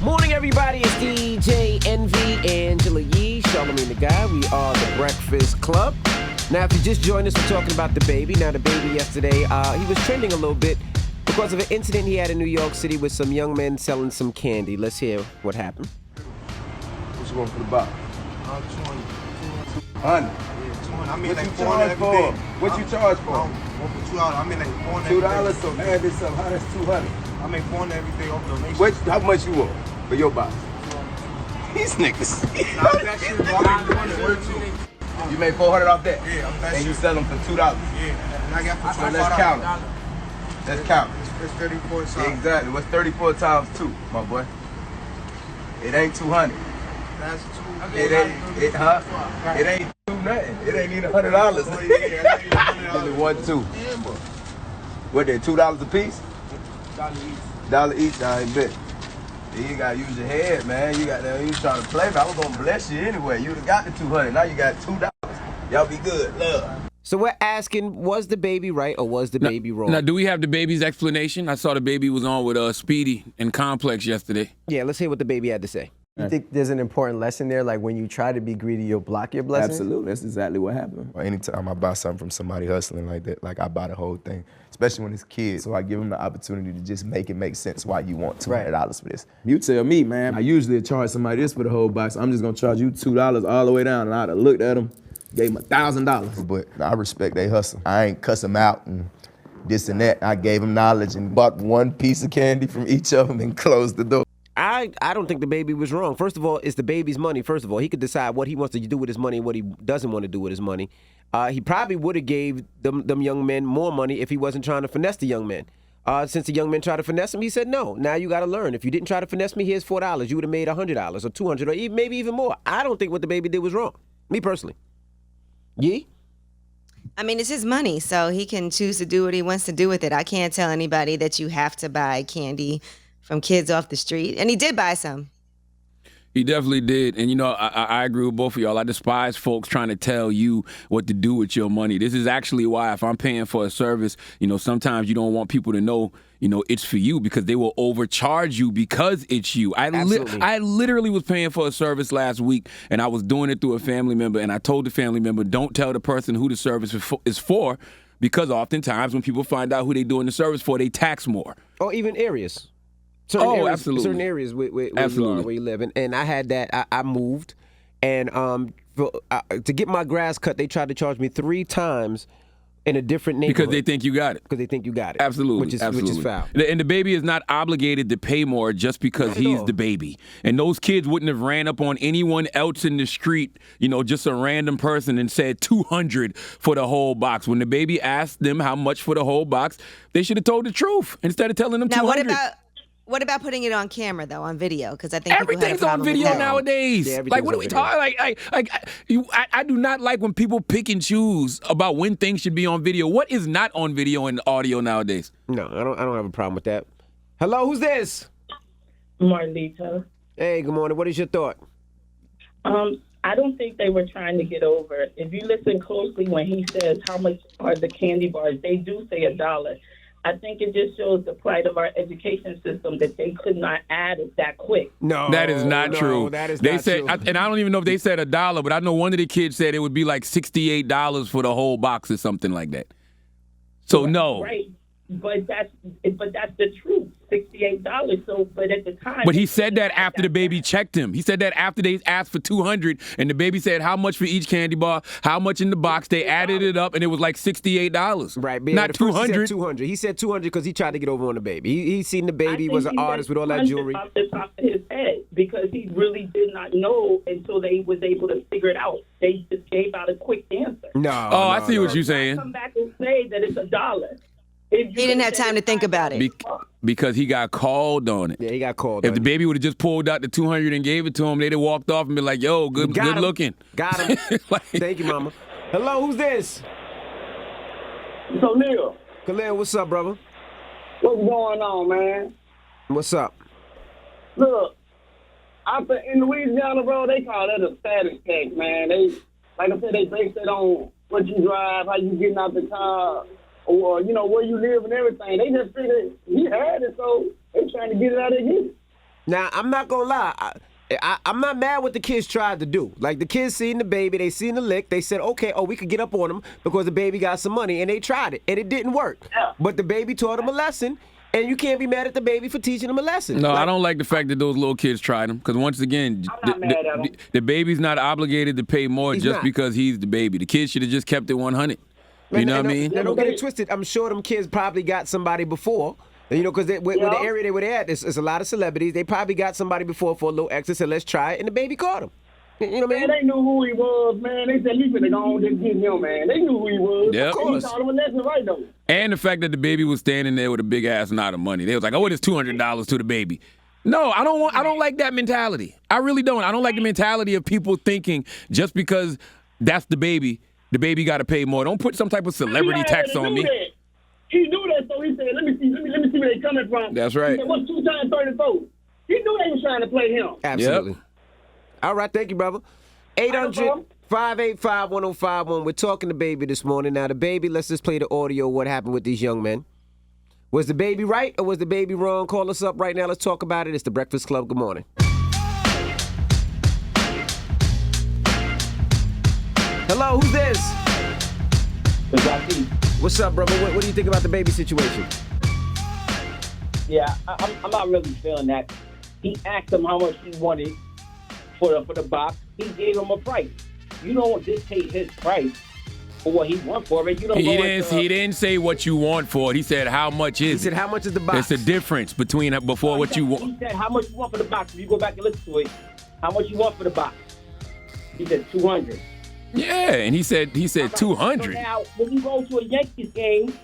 Morning, everybody. It's DJ Envy, Angela Yee, Charlamagne the Guy. We are the Breakfast Club. Now, if you just joined us, we're talking about DaBaby. Now, DaBaby yesterday, he was trending a little bit because of an incident he had in New York City with some young men selling some candy. Let's hear what happened. What you want for the box? 20. 100. Yeah, 20. I mean, What like you 400 charge every for? day. What you charge for? One for $2. I mean, like 400 every $2, day. so add this up. How that's 200? I make 400 every day off donation. How much you want for your box? These niggas. Nah, that shit, I make 400 worth too. You made 400 off that? Yeah, I'm that And you shit. sell them for $2. Yeah, and I got for So $25. let's count it. Let's count it. It's 34 times. Exactly. What's 34 times 2, my boy? It ain't 200. That's 2. It ain't 2 nothing. It ain't even $100. Oh, yeah, that's Only $100. 1, 2. What, they $2 a piece? $1 each, I ain't bet. You gotta use your head, man. You trying to play, but I was gonna bless you anyway. You'd have got the 200. Now you got $2. Y'all be good. Love. So we're asking, was DaBaby right or was DaBaby wrong? Now, do we have DaBaby's explanation? I saw DaBaby was on with Speedy and Complex yesterday. Yeah, let's hear what DaBaby had to say. You think there's an important lesson there? Like when you try to be greedy, you'll block your blessing? Absolutely, that's exactly what happened. Anytime I buy something from somebody hustling like that, like I buy the whole thing, especially when it's kids. So I give them the opportunity to just make it make sense why you want $200 for this. You tell me, man, I usually charge somebody this for the whole box. I'm just gonna charge you $2 all the way down, and I'd have looked at them, gave them $1,000. But I respect they hustle. I ain't cuss them out and this and that. I gave them knowledge and bought one piece of candy from each of them and closed the door. I don't think DaBaby was wrong. First of all, it's DaBaby's money. First of all, he could decide what he wants to do with his money and what he doesn't want to do with his money. He probably would have gave them young men more money if he wasn't trying to finesse the young men. Since the young men tried to finesse him, he said, no, now you got to learn. If you didn't try to finesse me, here's $4. You would have made $100 or $200 or even, maybe even more. I don't think what DaBaby did was wrong. Me personally. Yee? I mean, it's his money, so he can choose to do what he wants to do with it. I can't tell anybody that you have to buy candy from kids off the street. And he did buy some. He definitely did. And, you know, I agree with both of y'all. I despise folks trying to tell you what to do with your money. This is actually why if I'm paying for a service, you know, sometimes you don't want people to know, you know, it's for you because they will overcharge you because it's you. I literally was paying for a service last week, and I was doing it through a family member, and I told the family member, don't tell the person who the service is for because oftentimes when people find out who they're doing the service for, they tax more. Or even areas. Absolutely. Certain areas where you live. And I had that. I moved, and to get my grass cut, they tried to charge me 3 times in a different neighborhood. Because they think you got it. Because they think you got it. Absolutely. Which is foul. And DaBaby is not obligated to pay more just because he's DaBaby. And those kids wouldn't have ran up on anyone else in the street, you know, just a random person and said $200 for the whole box. When DaBaby asked them how much for the whole box, they should have told the truth instead of telling them $200. Now, what about putting it on camera, though, on video? Because I think everything's on video nowadays. Yeah, like, what are we talking? I do not like when people pick and choose about when things should be on video. What is not on video and audio nowadays? No, I don't have a problem with that. Hello, who's this? Marlita. Hey, good morning. What is your thought? I don't think they were trying to get over it. If you listen closely when he says how much are the candy bars, they do say $1. I think it just shows the plight of our education system that they could not add it that quick. No, that is not true. That is they not said, true. And I don't even know if they said $1, but I know one of the kids said it would be like $68 for the whole box or something like that. So no, right? But that's the truth. $68. So, but at the time. But he said that after DaBaby checked him. He said that after they asked for $200, and DaBaby said how much for each candy bar, how much in the box. They added it up, and it was like $68. Right, not $200. He said $200 because he tried to get over on DaBaby. He seen DaBaby was an artist with all that jewelry. Off the top of his head, because he really did not know until they was able to figure it out. They just gave out a quick answer. I see what you're saying. Come back and say that it's $1. He didn't have time to think about it. Because he got called on it. Yeah, he got called If on it. DaBaby would have just pulled out the $200 and gave it to him, they'd have walked off and been like, yo, good looking. Got him. Thank you, mama. Hello, who's this? So, Neil. Khalil, what's up, brother? What's going on, man? What's up? Look, in Louisiana, bro, they call that a status tax, man. Like I said, they base it on what you drive, how you getting out the car, or, you know, where you live and everything. They just figured he had it, so they trying to get it out of you. Now, I'm not gonna lie. I'm not mad what the kids tried to do. Like, the kids seen the baby, they seen the lick, they said, okay, we could get up on him because the baby got some money, and they tried it, and it didn't work. Yeah. But the baby taught him a lesson, and you can't be mad at the baby for teaching him a lesson. No, I don't like the fact that those little kids tried him, because once again, I'm not mad at him. the baby's not obligated to pay more He's just not. because he's the baby. The kid should have just kept it 100. You know what I mean? Now, don't get it twisted. I'm sure them kids probably got somebody before. You know, because with the area they were at, there's a lot of celebrities. They probably got somebody before for a little extra, said, let's try it, and the baby caught him. You know what I mean? Man, they knew who he was, man. They said, you finna go on and get him, man. They knew who he was. Yep. Of course. He taught him a lesson right, though. And the fact that the baby was standing there with a big ass knot of money. They was like, oh, it is $200 to the baby. No, I don't like that mentality. I really don't. I don't like the mentality of people thinking just because that's the baby got to pay more. Don't put some type of celebrity tax on me. He knew that, so he said, let me see where they coming from. That's right. He said, what's 2 times 34? He knew they was trying to play him. Absolutely. Yep. All right, thank you, brother. 800-585-1051. We're talking to Baby this morning. Now, the baby, let's just play the audio of what happened with these young men. Was the baby right or was the baby wrong? Call us up right now. Let's talk about it. It's The Breakfast Club. Good morning. Hello, who's this? What's up, brother? What do you think about the baby situation? Yeah, I'm not really feeling that. He asked him how much he wanted for the box. He gave him a price. You don't dictate his price for what he wants for it. You don't. He didn't say what you want for it. He said how much is. He said how much is the box? It's a difference between what you want. He said how much you want for the box. If you go back and listen to it, how much you want for the box? He said 200. Yeah, and he said 200. So now, when you go to a Yankees game,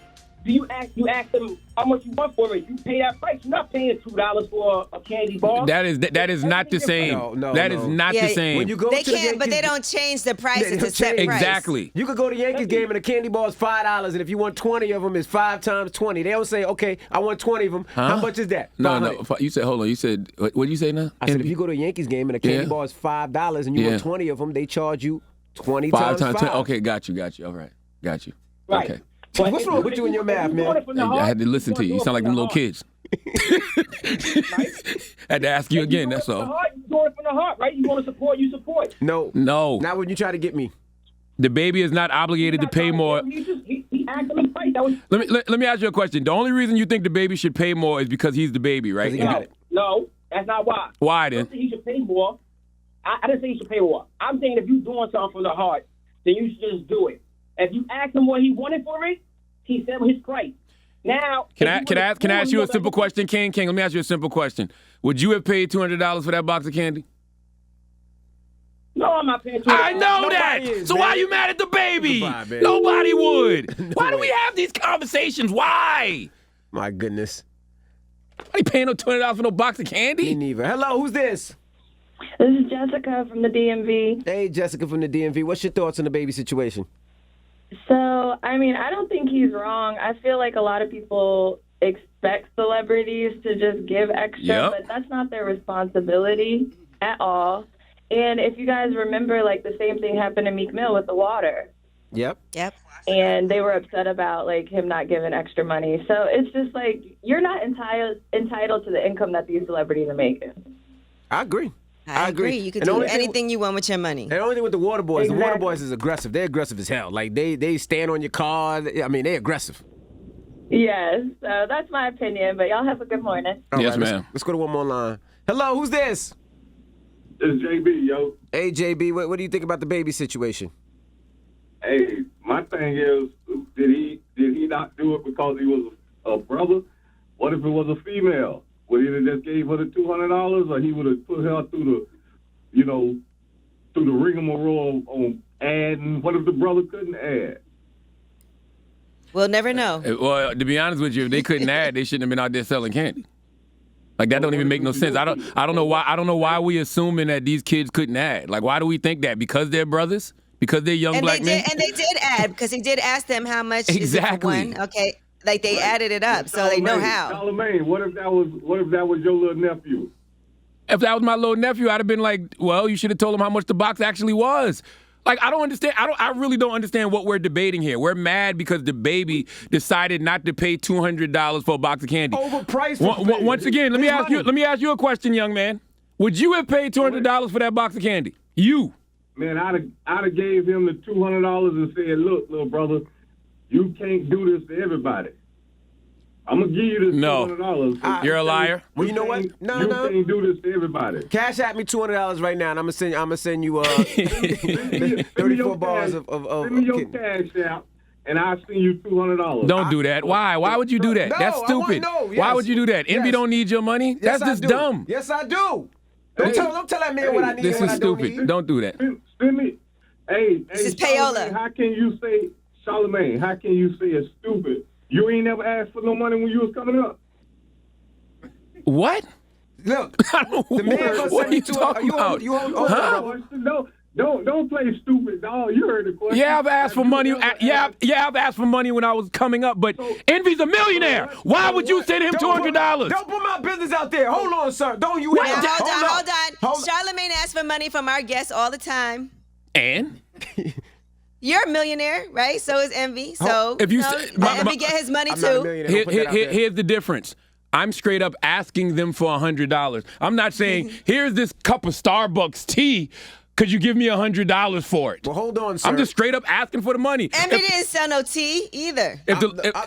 you ask them how much you want for it. You pay that price. You're not paying $2 for a candy bar. That is not the same. That is not the same. When you go They to the can't, but Yankees- they don't change the price. They It's a don't set change. price. Exactly. You could go to Yankees game and a candy bar is $5, and if you want 20 of them, it's 5 times 20. They don't say, okay, I want 20 of them. How much is that? No. 500. You said, hold on. You said, what did you say now? I said, if you go to a Yankees game and a candy Yeah. bar is $5 and you Yeah. want 20 of them, they charge you 20 5 times 5. Okay, got you. All right, got you. Right. Okay. But What's wrong with you and your math, man? I had to listen to you. You sound like them little kids. Had to ask you again. That's all. You doing it from the heart, right? You want to support, you support. No. No. Not when you try to get me. The baby is not obligated to pay more. He asked him his price. That was Let me ask you a question. The only reason you think the baby should pay more is because he's the baby, right? Because he got it. no, that's not why. Why I then? don't think he should pay more. I didn't say he should pay more. I'm saying if you're doing something from the heart, then you should just do it. If you ask him what he wanted for it, he said his price. Now, Can I ask you a simple question, King? Let me ask you a simple question. Would you have paid $200 for that box of candy? No, I'm not paying $200. I know that. is, So man. why are you mad at the baby? Goodbye, man. Nobody would. No Why do way. we have these conversations? Why? My goodness. I ain't paying no $20 for no box of Me candy. neither. Hello, who's this? This is Jessica from the DMV. Hey, Jessica from the DMV. What's your thoughts on the baby situation? So, I mean, I don't think he's wrong. I feel like a lot of people expect celebrities to just give extra, Yep. but that's not their responsibility at all. And if you guys remember, like, the same thing happened to Meek Mill with the water. Yep. And they were upset about, like, him not giving extra money. So it's just like, you're not entitled to the income that these celebrities are making. I agree. I agree. You can And the do only thing- anything you want with your money. And the only thing with the water boys, the water Exactly. boys is aggressive. They're aggressive as hell. Like, they stand on your car. I mean, they're aggressive. Yes, so that's my opinion, but y'all have a good morning. All Yes, let's- ma'am. Let's go to one more line. Hello, who's this? It's JB, yo. Hey, JB, what do you think about the baby situation? Hey, my thing is, did he not do it because he was a brother? What if it was a female? Would he have just gave her the $200, or he would have put her through the rigmarole on adding? What if the brother couldn't add? We'll never know. Well, to be honest with you, if they couldn't add, they shouldn't have been out there selling candy. Like that don't even make no sense. I don't know why we assuming that these kids couldn't add. Like why do we think that? Because they're brothers? Because they're young black men? And they did add because he did ask them how much is it for Exactly. one. Okay, like they added it up, so they know how. Charlamagne, what if that was your little nephew? If that was my little nephew, I'd have been like, well, you should have told him how much the box actually was. Like, I don't understand. I really don't understand what we're debating here. We're mad because DaBaby decided not to pay $200 for a box of candy. Overpriced. Once again, let me ask you a question, young man. Would you have paid $200 for that box of candy? You. Man, I'd have gave him the $200 and said, look, little brother, you can't do this to everybody. I'm going to give you this $200. You're a liar. Well, you know what? No. You can't do this to everybody. Cash at me $200 right now, and I'm gonna send you 34 bars of Send me your cash out, and I'll send you $200. Don't do that. Why? Why would you do that? No, That's stupid. Why would you do that? Envy don't need your money? Yes, That's just I do. dumb. Yes, I do. Don't tell that man what I need This and what is I don't stupid. need. Don't do that. Send me. Hey, This is payola. How can you say, Charlamagne, how can you say it's stupid? You ain't never asked for no money when you was coming up. What? Look, the man gonna what send are me you talking about? Don't play stupid, dog. You heard the question. Yeah, I've asked for money. I've asked for money when I was coming up, but Envy's a millionaire. Why would you send him $200? Don't put my business out there. Hold on, sir. Don't you? Now, hold on. Charlamagne asks for money from our guests all the time. And? You're a millionaire, right? So is Envy. So if you Envy get his money too. Here's the difference. I'm straight up asking them for $100. I'm not saying, here's this cup of Starbucks tea. Could you give me $100 for it? Well, hold on, sir. I'm just straight up asking for the money. Envy didn't sell no tea either.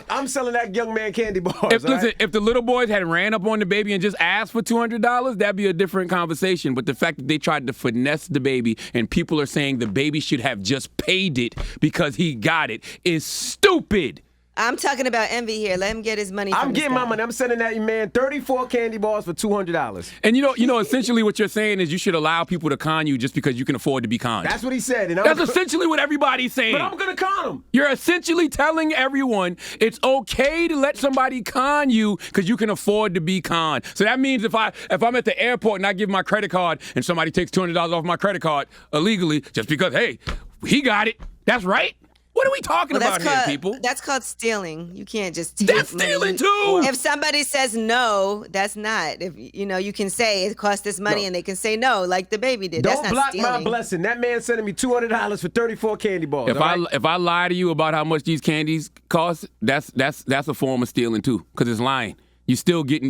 I'm selling that young man candy bars. If the little boys had ran up on DaBaby and just asked for $200, that'd be a different conversation. But the fact that they tried to finesse DaBaby and people are saying DaBaby should have just paid it because he got it is stupid. I'm talking about Envy here. Let him get his money. I'm getting my money. I'm sending that man 34 candy bars for $200. And you know, essentially what you're saying is you should allow people to con you just because you can afford to be conned. That's what he said. And that's essentially what everybody's saying. But I'm gonna con him. You're essentially telling everyone it's okay to let somebody con you because you can afford to be conned. So that means if I'm at the airport and I give my credit card and somebody takes $200 off my credit card illegally just because, hey, he got it. That's right. What are we talking about here, people? That's called stealing. You can't just take That's money. stealing too. If somebody says no, that's not. If you can say it cost this money, and they can say no, like DaBaby did. Don't that's not block stealing. my blessing. That man sending me $200 for 34 candy bars. If I lie to you about how much these candies cost, that's a form of stealing too, because it's lying. You still getting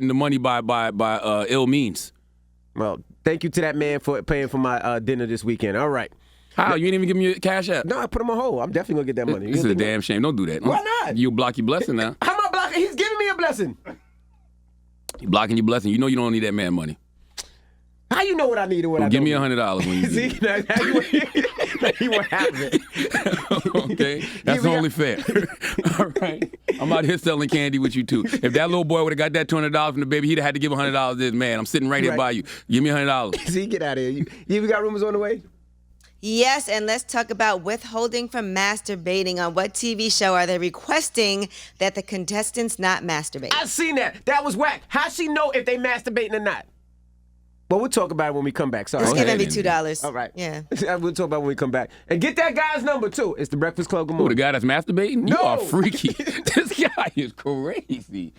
the money by ill means. Well, thank you to that man for paying for my dinner this weekend. All right. How? You didn't even give me a cash app? No, I put him on hold. I'm definitely going to get that money. This is a damn shame. Don't do that. Why not? You block your blessing now. How am I blocking? He's giving me a blessing. You blocking your blessing. You know you don't need that man money. How you know what I need and what I don't give me need? $100 when you See, he won't have it. Okay? That's only fair. All right? I'm out here selling candy with you, too. If that little boy would have got that $200 from DaBaby, he'd have had to give $100 to this man. I'm sitting right here by you. Give me $100. See, get out of here. You even got rumors on the way? Yes, and let's talk about withholding from masturbating. On what TV show are they requesting that the contestants not masturbate? I seen that. That was whack. How's she know if they masturbating or not? Well, we'll talk about it when we come back. Sorry. Let's give Envy $2. All right. Yeah. We'll talk about it when we come back. And get that guy's number, too. It's the Breakfast Club. Good morning. Who, the guy that's masturbating? No. You are freaky. This guy is crazy.